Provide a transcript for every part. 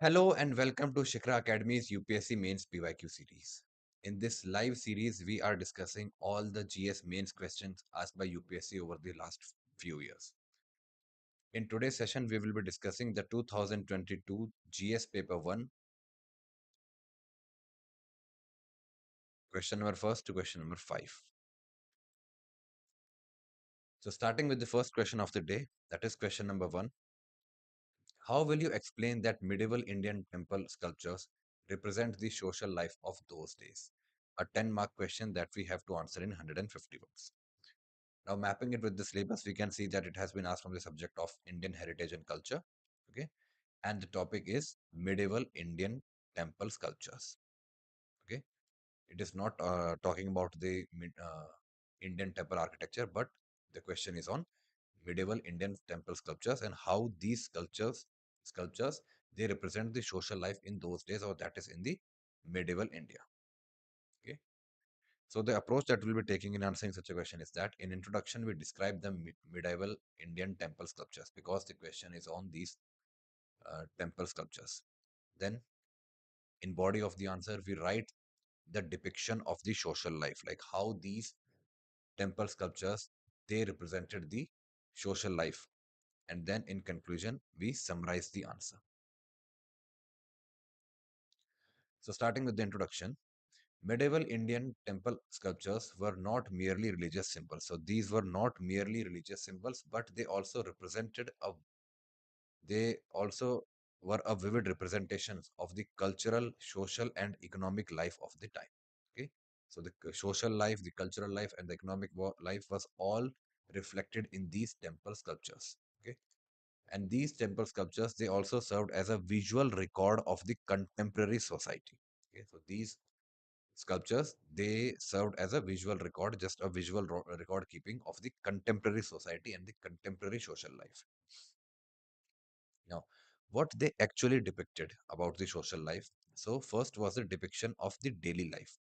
Hello and welcome to Shikara Academy's UPSC Mains PYQ series. In this live series, we are discussing all the GS mains questions asked by UPSC over the last few years. In today's session, we will be discussing the 2022 GS Paper 1, question number first to question number 5. So starting with the first question of the day, that is question number 1. How will you explain that medieval Indian temple sculptures represent the social life of those days? A 10-mark question that we have to answer in 150 words. Now, mapping it with the syllabus, we can see that it has been asked from the subject of Indian heritage and culture. Okay. And the topic is medieval Indian temple sculptures. Okay. It is not talking about the Indian temple architecture, but the question is on medieval Indian temple sculptures and how these sculptures, they represent the social life in those days, or that is in the medieval India. Okay. So the approach that we'll be taking in answering such a question is that in introduction, we describe the medieval Indian temple sculptures because the question is on these temple sculptures. Then in body of the answer, we write the depiction of the social life, like how these temple sculptures, they represented the social life. And then in conclusion, we summarize the answer. So starting with the introduction, medieval Indian temple sculptures were not merely religious symbols. So these were not merely religious symbols, but they also were a vivid representations of the cultural, social, and economic life of the time. Okay, so the social life, the cultural life, and the economic life was all reflected in these temple sculptures. Okay, and these temple sculptures, they also served as a visual record of the contemporary society. Okay, so these sculptures, they served as a visual record, just a visual record keeping of the contemporary society and the contemporary social life. Now, what they actually depicted about the social life. So first was the depiction of the daily life.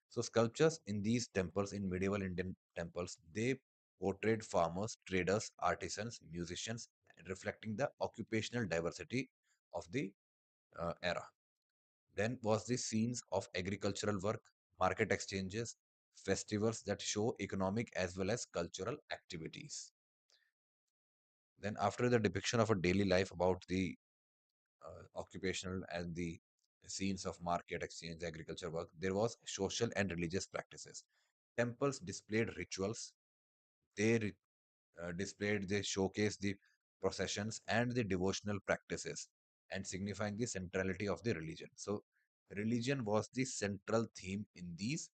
So sculptures in these temples, in medieval Indian temples, they portrayed farmers, traders, artisans, musicians, reflecting the occupational diversity of the era. Then was the scenes of agricultural work, market exchanges, festivals that show economic as well as cultural activities. Then after the depiction of a daily life about the occupational and the scenes of market exchange, agriculture work, there was social and religious practices. Temples displayed rituals. They showcased the processions and the devotional practices, and signifying the centrality of the religion. So, religion was the central theme in these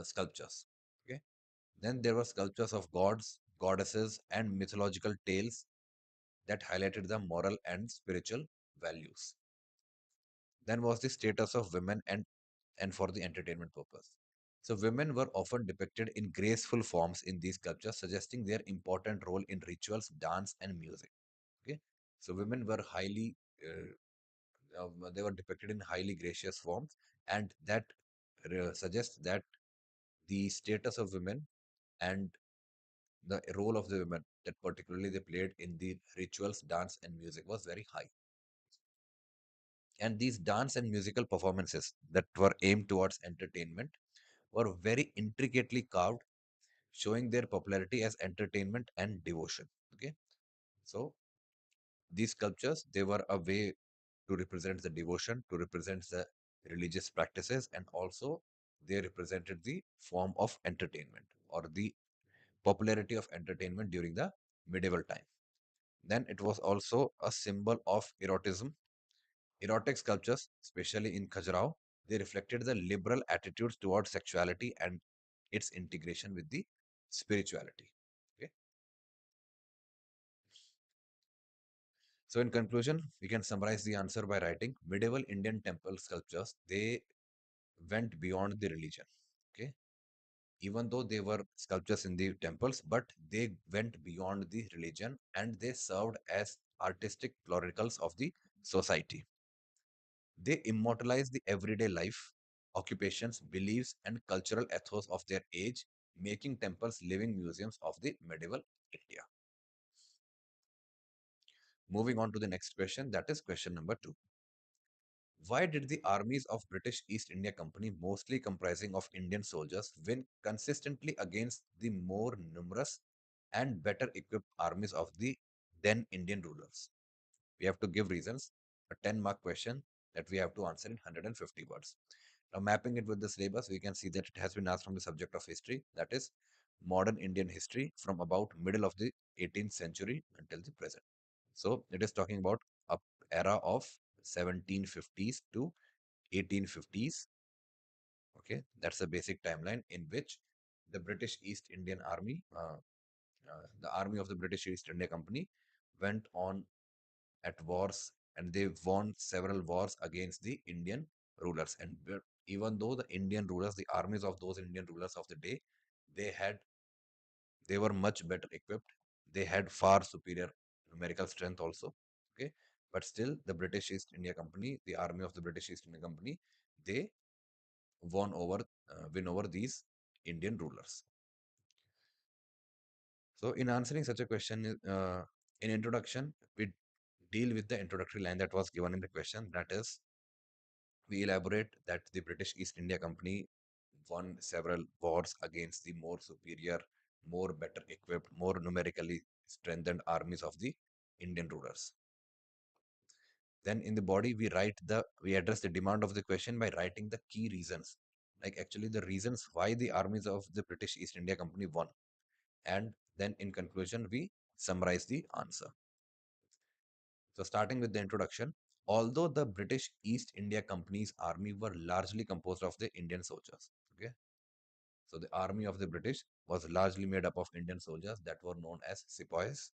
sculptures. Okay. Then there were sculptures of gods, goddesses, and mythological tales that highlighted the moral and spiritual values. Then was the status of women and for the entertainment purpose. So women were often depicted in graceful forms in these sculptures, suggesting their important role in rituals, dance, and music. Okay, so women were they were depicted in highly gracious forms, and that suggests that the status of women and the role of the women that particularly they played in the rituals, dance, and music was very high. And these dance and musical performances that were aimed towards entertainment were very intricately carved, showing their popularity as entertainment and devotion. Okay, so these sculptures, they were a way to represent the devotion, to represent the religious practices, and also they represented the form of entertainment or the popularity of entertainment during the medieval time. Then it was also a symbol of erotism. Erotic sculptures, especially in Khajuraho, they reflected the liberal attitudes towards sexuality and its integration with the spirituality. Okay. So, in conclusion, we can summarize the answer by writing medieval Indian temple sculptures, they went beyond the religion. Okay. Even though they were sculptures in the temples, but they went beyond the religion and they served as artistic plurals of the society. They immortalize the everyday life, occupations, beliefs, and cultural ethos of their age, making temples living museums of the medieval India. Moving on to the next question, that is question number 2. Why did the armies of British East India Company, mostly comprising of Indian soldiers, win consistently against the more numerous and better equipped armies of the then Indian rulers? We have to give reasons, a 10-mark question that we have to answer in 150 words. Now, mapping it with the syllabus, we can see that it has been asked from the subject of history, that is modern Indian history from about middle of the 18th century until the present. So it is talking about a era of 1750s to 1850s. Okay, that's a basic timeline in which the British East Indian Army, the army of the British East India Company, went on at wars, and they won several wars against the Indian rulers. And even though the Indian rulers, the armies of those Indian rulers of the day, they had they were much better equipped. They had far superior numerical strength also. Okay, but still, the British East India Company, the army of the British East India Company, they win over these Indian rulers. So, in answering such a question, in introduction, we deal with the introductory line that was given in the question. That is, we elaborate that the British East India Company won several wars against the more superior, more better equipped, more numerically strengthened armies of the Indian rulers. Then in the body, we address the demand of the question by writing the key reasons, like actually the reasons why the armies of the British East India Company won. And then in conclusion, we summarize the answer. So starting with the introduction, although the British East India Company's army were largely composed of the Indian soldiers, okay, so the army of the British was largely made up of Indian soldiers that were known as sepoys.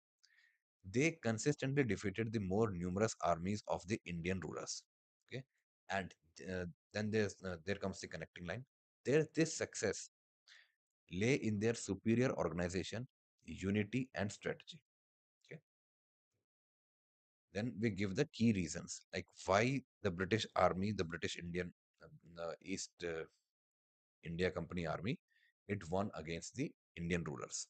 They consistently defeated the more numerous armies of the Indian rulers. Okay, and then there comes the connecting line. This success lay in their superior organization, unity, and strategy. Okay, then we give the key reasons like why the British Army, the British Indian East India Company Army, it won against the Indian rulers.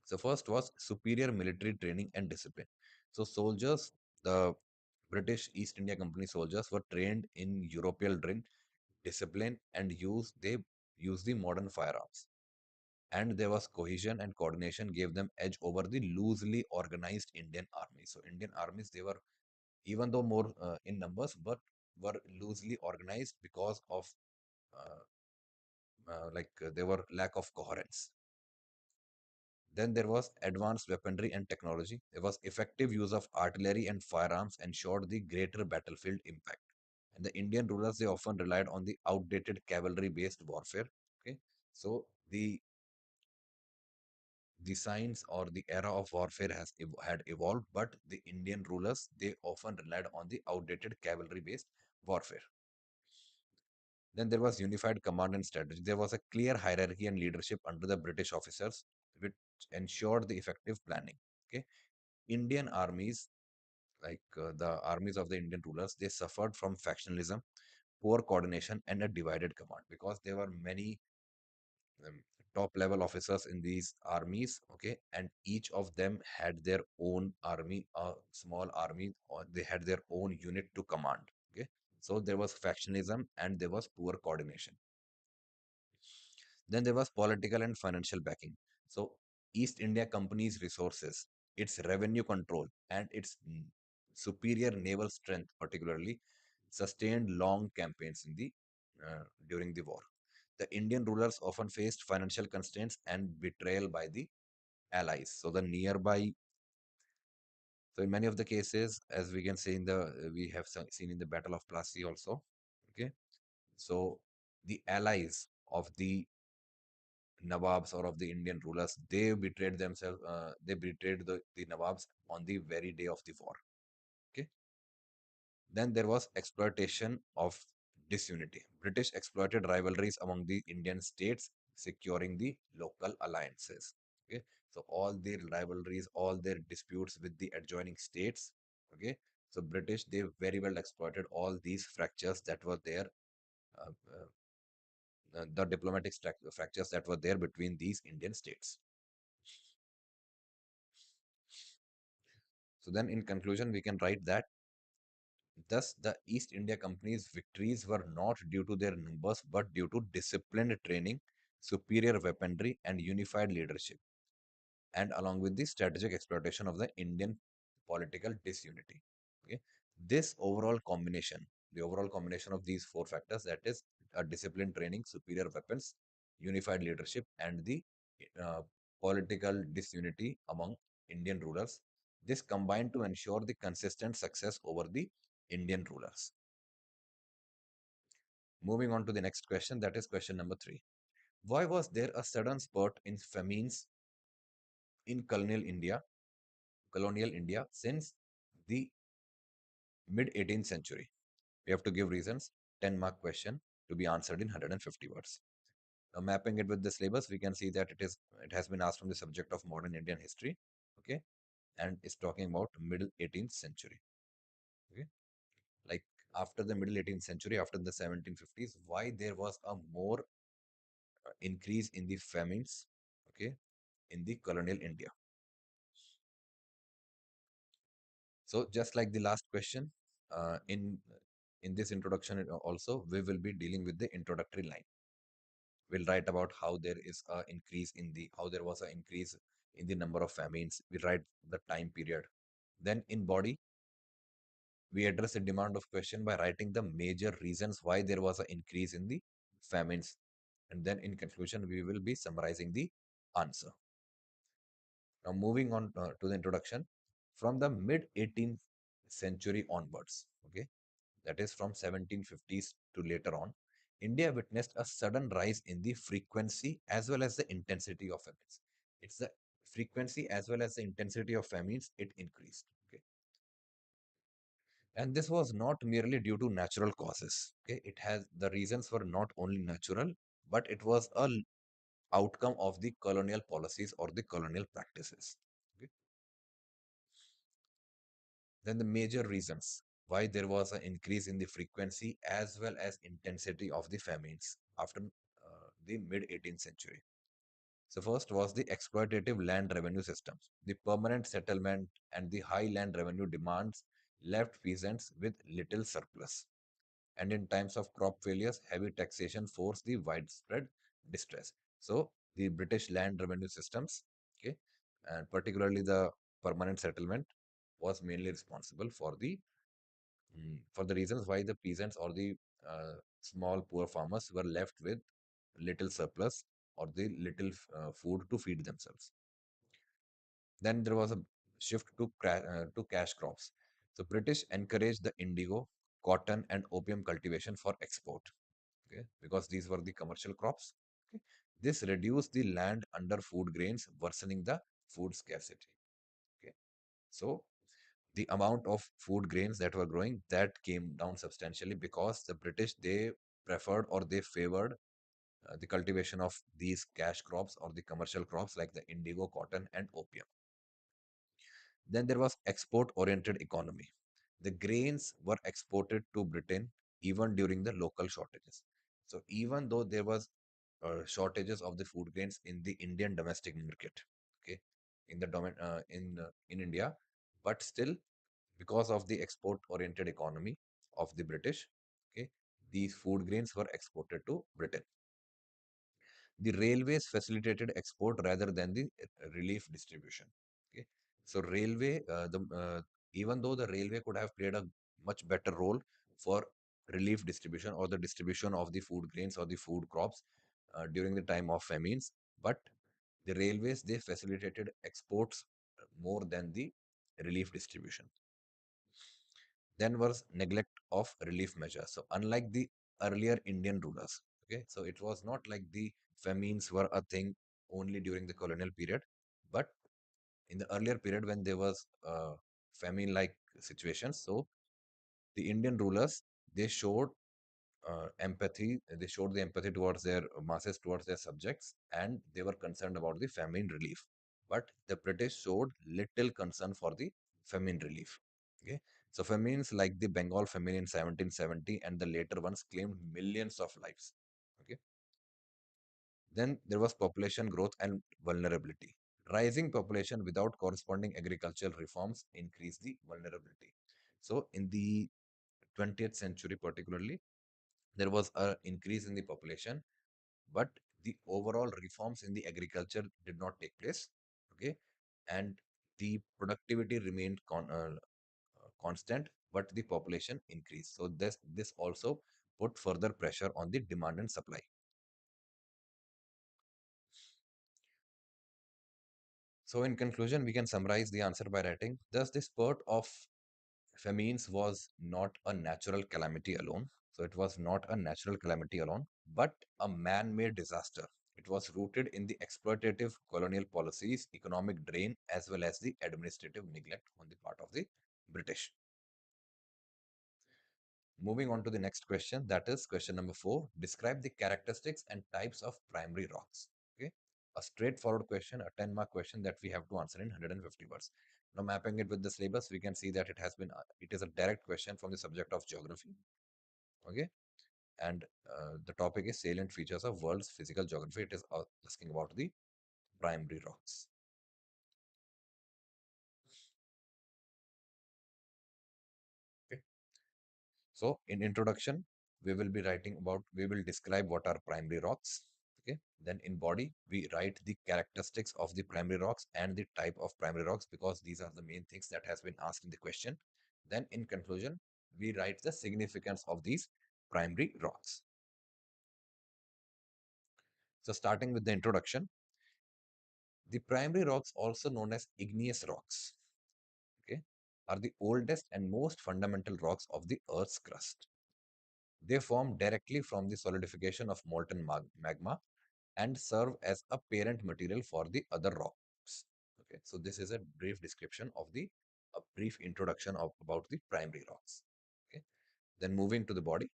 So first was superior military training and discipline. So soldiers, the British East India Company soldiers were trained in European drill, discipline, and they use the modern firearms. And there was cohesion and coordination gave them edge over the loosely organized Indian army. So Indian armies, they were even though more in numbers, but were loosely organized because of they were lack of coherence. Then there was advanced weaponry and technology. There was effective use of artillery and firearms ensured the greater battlefield impact. And the Indian rulers, they often relied on the outdated cavalry-based warfare. Okay, so the science or the era of warfare had evolved, but the Indian rulers, they often relied on the outdated cavalry-based warfare. Then there was unified command and strategy. There was a clear hierarchy and leadership under the British officers, which ensured the effective planning. Okay, Indian armies, the armies of the Indian rulers, they suffered from factionalism, poor coordination, and a divided command because there were many um, top level officers in these armies. Okay, and each of them had their own army, a small army, or they had their own unit to command. Okay, so there was factionalism and there was poor coordination. Then there was political and financial backing. So East India Company's resources, its revenue control, and its superior naval strength, particularly, sustained long campaigns in the during the war. The Indian rulers often faced financial constraints and betrayal by the allies. So the nearby, so in many of the cases, as we can see in the we have seen in the Battle of Plassey also. Okay, so the allies of the Nawabs or of the Indian rulers, they betrayed themselves, they betrayed the Nawabs on the very day of the war. Okay. Then there was exploitation of disunity. British exploited rivalries among the Indian states, securing the local alliances. Okay. So all their rivalries, all their disputes with the adjoining states. Okay. So British, they very well exploited all these fractures that were there, uh, the diplomatic fractures that were there between these Indian states. So then in conclusion, we can write that thus the East India Company's victories were not due to their numbers but due to disciplined training, superior weaponry, and unified leadership, and along with the strategic exploitation of the Indian political disunity. Okay, this the overall combination of these four factors, that is, a disciplined training, superior weapons, unified leadership, and the uh, political disunity among Indian rulers. This combined to ensure the consistent success over the Indian rulers. Moving on to the next question, that is question number 3. Why was there a sudden spurt in famines in colonial India since the mid 18th century? We have to give reasons. 10-mark question to be answered in 150 words. Now, mapping it with the syllabus, we can see that it has been asked from the subject of modern Indian history. Okay, and it's talking about middle 18th century. Okay, like after the middle 18th century, after the 1750s, why there was a more increase in the famines? Okay, in the colonial India. So just like the last question, in this introduction also we will be dealing with the introductory line. We'll write about how there is a increase in the how there was an increase in the number of famines. We write the time period. Then in body, we address the demand of question by writing the major reasons why there was an increase in the famines. And then in conclusion, we will be summarizing the answer. Now moving on to the introduction. From the mid 18th century onwards, okay, that is from 1750s to later on, India witnessed a sudden rise in the frequency as well as the intensity of famines. It's the frequency as well as the intensity of famines, it increased. Okay. And this was not merely due to natural causes. Okay. It has the reasons were not only natural, but it was a outcome of the colonial policies or the colonial practices. Okay. Then the major reasons why there was an increase in the frequency as well as intensity of the famines after the mid 18th century. So first was the exploitative land revenue systems. The permanent settlement and the high land revenue demands left peasants with little surplus. And in times of crop failures, heavy taxation forced the widespread distress. So the British land revenue systems, okay, and particularly the permanent settlement was mainly responsible for the reasons why the peasants or the small poor farmers were left with little surplus or the little food to feed themselves. Then there was a shift to cash crops. So British encouraged the indigo, cotton, and opium cultivation for export. Okay, because these were the commercial crops. Okay, this reduced the land under food grains, worsening the food scarcity. Okay, so the amount of food grains that were growing that came down substantially because the British, they preferred or they favored the cultivation of these cash crops or the commercial crops like the indigo, cotton, and opium. Then there was export oriented economy. The grains were exported to Britain even during the local shortages. So even though there was shortages of the food grains in the Indian domestic market, okay, in India, but still, because of the export oriented economy of the British, okay, these food grains were exported to Britain. The railways facilitated export rather than the relief distribution. Okay, so even though the railway could have played a much better role for relief distribution or the distribution of the food grains or the food crops during the time of famines, but the railways, they facilitated exports more than the relief distribution. Then was neglect of relief measures. So unlike the earlier Indian rulers, okay, so it was not like the famines were a thing only during the colonial period, but in the earlier period when there was famine-like situations, so the Indian rulers, they showed empathy. They showed the empathy towards their masses, towards their subjects, and they were concerned about the famine relief. But the British showed little concern for the famine relief. Okay, so famines like the Bengal famine in 1770 and the later ones claimed millions of lives. Okay, then there was population growth and vulnerability. Rising population without corresponding agricultural reforms increase the vulnerability. So in the 20th century particularly, there was an increase in the population, but the overall reforms in the agriculture did not take place. Okay, and the productivity remained constant, but the population increased. So this also put further pressure on the demand and supply. So in conclusion, we can summarize the answer by writing: thus the spurt of famines was not a natural calamity alone. So it was not a natural calamity alone, but a man-made disaster. It was rooted in the exploitative colonial policies, economic drain, as well as the administrative neglect on the part of the British. Moving on to the next question, that is question number 4. Describe the characteristics and types of primary rocks. Okay, a straightforward question, a 10-mark question that we have to answer in 150 words. Now, mapping it with the syllabus, we can see that it is a direct question from the subject of geography. Okay, and the topic is salient features of world's physical geography. It is asking about the primary rocks. Okay, so in introduction, we will describe what are primary rocks. Okay, then in body, we write the characteristics of the primary rocks and the type of primary rocks, because these are the main things that has been asked in the question. Then in conclusion, we write the significance of these primary rocks. So starting with the introduction, the primary rocks, also known as igneous rocks, okay, are the oldest and most fundamental rocks of the Earth's crust. They form directly from the solidification of molten magma and serve as a parent material for the other rocks. Okay, so this is a brief description of a brief introduction of about the primary rocks. Okay, then moving to the body,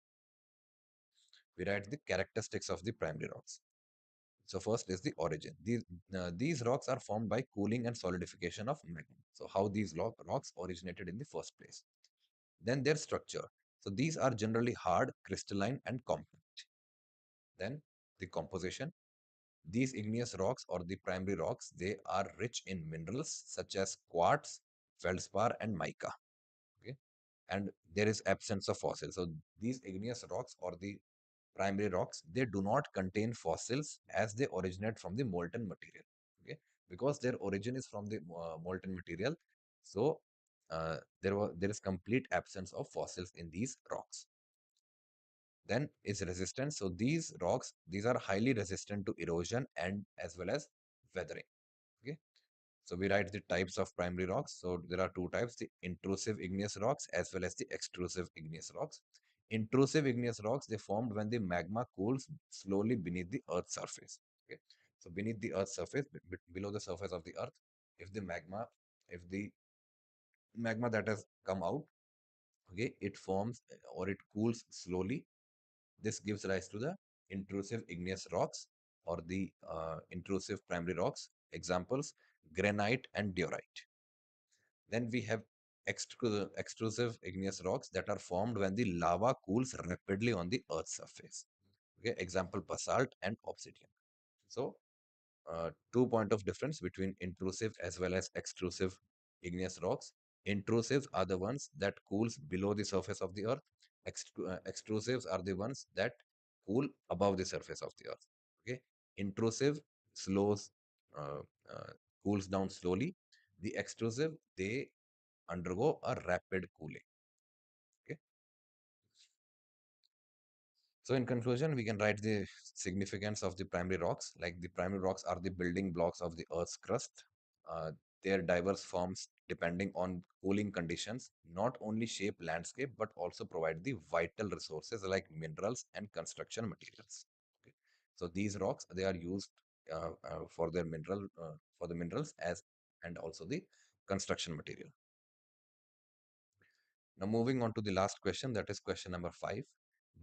we write the characteristics of the primary rocks. So first is the origin. These rocks are formed by cooling and solidification of magma. So how these rocks originated in the first place. Then their structure. So these are generally hard, crystalline, and compact. Then the composition. These igneous rocks or the primary rocks, they are rich in minerals such as quartz, feldspar, and mica. Okay, and there is absence of fossils. So these igneous rocks or the primary rocks, they do not contain fossils as they originate from the molten material. Okay, because their origin is from the molten material, so there is complete absence of fossils in these rocks. Then is resistance. So these rocks, these are highly resistant to erosion and as well as weathering. Okay, so we write the types of primary rocks. So there are two types: the intrusive igneous rocks as well as the extrusive igneous rocks. Intrusive igneous rocks, they formed when the magma cools slowly beneath the Earth's surface. Okay, so beneath the Earth's surface, below the surface of the Earth, if the magma, if the magma that has come out, okay, it forms or it cools slowly. This gives rise to the intrusive igneous rocks or the intrusive primary rocks. Examples: granite and diorite. Then we have extrusive igneous rocks that are formed when the lava cools rapidly on the Earth's surface. Okay, example: basalt and obsidian. So, two point of difference between intrusive as well as extrusive igneous rocks. Intrusives are the ones that cools below the surface of the Earth. Extrusives are the ones that cool above the surface of the Earth. Okay, intrusive slows, uh, uh, cools down slowly. The extrusive, they undergo a rapid cooling. Okay. So in conclusion, we can write the significance of the primary rocks. Like, the primary rocks are the building blocks of the Earth's crust. Uh, their diverse forms, depending on cooling conditions, not only shape landscape but also provide the vital resources like minerals and construction materials. Okay. So these rocks, they are used for the minerals as and also the construction material. Now, moving on to the last question, that is question number 5.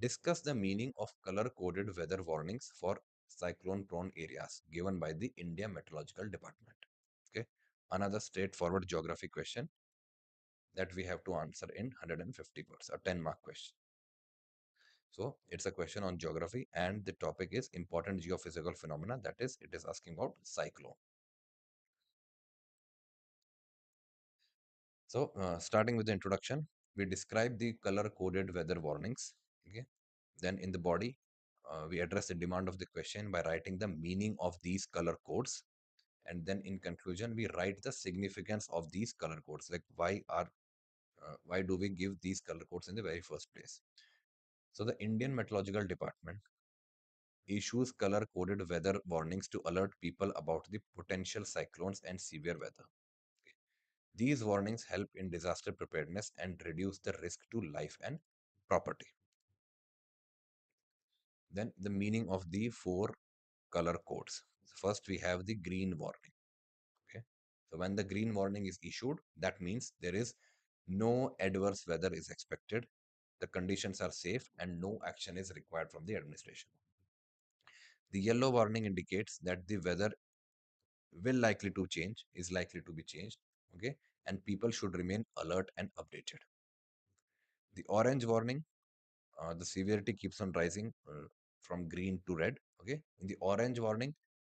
Discuss the meaning of color-coded weather warnings for cyclone-prone areas given by the India Meteorological Department. Okay, another straightforward geography question that we have to answer in 150 words, a 10-mark question. So it's a question on geography, and the topic is important geophysical phenomena. That is, it is asking about cyclone. So, starting with the introduction, we describe the color-coded weather warnings. Okay. Then in the body, we address the demand of the question by writing the meaning of these color codes. And then in conclusion, we write the significance of these color codes, like why do we give these color codes in the very first place. So the Indian Meteorological Department issues color coded weather warnings to alert people about the potential cyclones and severe weather. These warnings help in disaster preparedness and reduce the risk to life and property. Then the meaning of the four color codes. First, we have the green warning. Okay. So when the green warning is issued, that means there is no adverse weather is expected. The conditions are safe and no action is required from the administration. The yellow warning indicates that the weather will likely to change, is likely to be changed. Okay. And people should remain alert and updated. The orange warning, the severity keeps on rising from green to red. Okay. In the orange warning,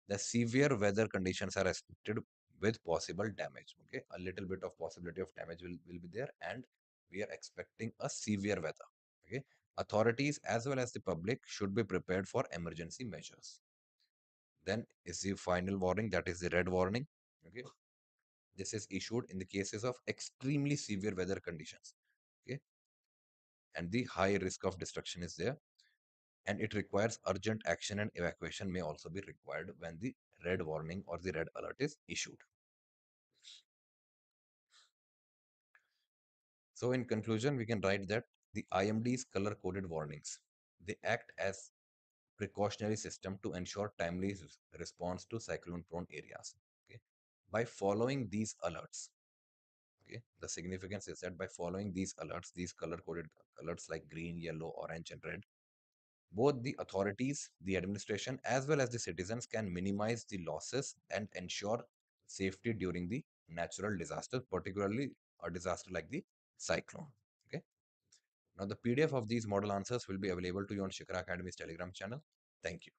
the severe weather conditions are expected with possible damage. Okay. A little bit of possibility of damage will be there, and we are expecting a severe weather. Okay. Authorities as well as the public should be prepared for emergency measures. Then is the final warning, that is the red warning. Okay. This is issued in the cases of extremely severe weather conditions. Okay. And the high risk of destruction is there, and it requires urgent action, and evacuation may also be required when the red warning or the red alert is issued. So in conclusion, we can write that the IMD's color coded warnings, they act as precautionary system to ensure timely response to cyclone prone areas. Okay. By following these alerts, okay, the significance is that by following these alerts, these color coded alerts like green, yellow, orange and red, both the authorities, the administration, as well as the citizens can minimize the losses and ensure safety during the natural disaster, particularly a disaster like the cyclone. Okay. Now, the PDF of these model answers will be available to you on Shikara Academy's Telegram channel. Thank you.